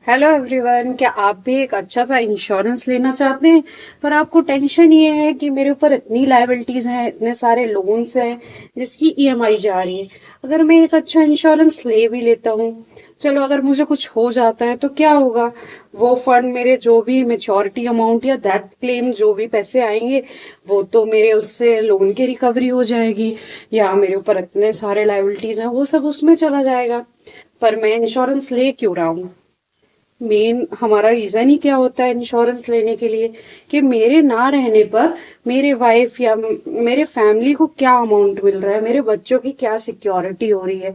Hello everyone, क्या आप भी एक अच्छा सा इंश्योरेंस लेना चाहते हैं? पर आपको टेंशन ये है कि मेरे ऊपर इतनी लायबिलिटीज हैं, इतने सारे लोन्स हैं जिसकी ईएमआई जा रही है। अगर मैं एक अच्छा इंश्योरेंस ले भी लेता हूँ, चलो अगर मुझे कुछ हो जाता है तो क्या होगा? वो फंड मेरे जो भी मेच्योरिटी अमाउंट या डेथ क्लेम जो भी पैसे आएंगे, वो तो मेरे उससे लोन की रिकवरी हो जाएगी, या मेरे ऊपर इतने सारे लायबिलिटीज हैं वो सब उसमें चला जाएगा। पर मैं इंश्योरेंस ले क्यों रहा हूँ? मेन हमारा रीजन ही क्या होता है इंश्योरेंस लेने के लिए? कि मेरे ना रहने पर मेरे वाइफ या मेरे फैमिली को क्या अमाउंट मिल रहा है, मेरे बच्चों की क्या सिक्योरिटी हो रही है।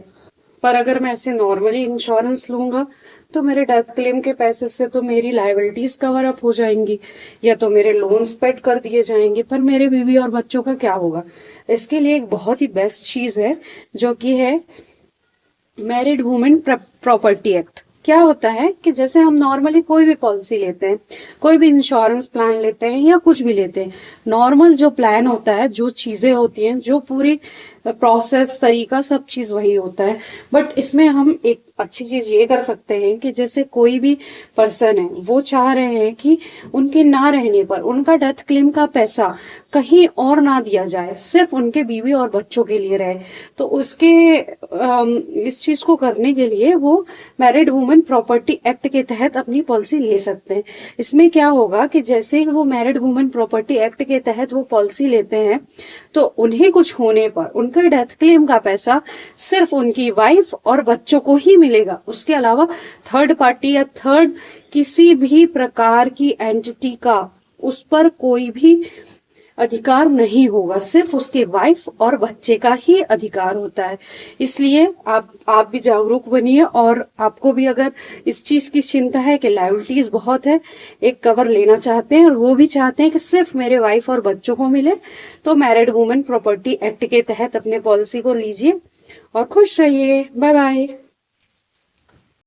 पर अगर मैं ऐसे नॉर्मली इंश्योरेंस लूंगा तो मेरे डेथ क्लेम के पैसे से तो मेरी लायबिलिटीज कवर अप हो जाएंगी, या तो मेरे लोन्स पेड कर दिए जाएंगे, पर मेरे बीवी और बच्चों का क्या होगा? इसके लिए एक बहुत ही बेस्ट चीज है, जो कि है मैरिड वुमेन प्रॉपर्टी एक्ट। क्या होता है कि जैसे हम नॉर्मली कोई भी पॉलिसी लेते हैं, कोई भी इंश्योरेंस प्लान लेते हैं या कुछ भी लेते हैं, नॉर्मल जो प्लान होता है, जो चीजें होती हैं, जो पूरी प्रोसेस तरीका सब चीज वही होता है। बट इसमें हम एक अच्छी चीज ये कर सकते हैं कि जैसे कोई भी पर्सन है, वो चाह रहे हैं कि उनके ना रहने पर उनका डेथ क्लेम का पैसा कहीं और ना दिया जाए, सिर्फ उनके बीवी और बच्चों के लिए रहे। तो उसके इस चीज को करने के लिए वो मैरिड वुमेन प्रॉपर्टी एक्ट के तहत अपनी पॉलिसी ले सकते हैं। इसमें क्या होगा कि जैसे ही वो मैरिड वुमेन प्रॉपर्टी एक्ट के तहत वो पॉलिसी लेते हैं, तो उन्हें कुछ होने पर उनका डेथ क्लेम का पैसा सिर्फ उनकी वाइफ और बच्चों को ही मिलेगा। उसके अलावा थर्ड पार्टी या थर्ड किसी भी प्रकार की एंटिटी का उस पर कोई भी अधिकार नहीं होगा, सिर्फ उसके वाइफ और बच्चे का ही अधिकार होता है। इसलिए आप भी जागरूक बनिए, और आपको भी अगर इस चीज की चिंता है कि लायबिलिटीज बहुत है, एक कवर लेना चाहते हैं और वो भी चाहते हैं कि सिर्फ मेरे वाइफ और बच्चों को मिले, तो मैरिड वुमेन प्रॉपर्टी एक्ट के तहत अपने पॉलिसी को लीजिए और खुश रहिए। Bye bye.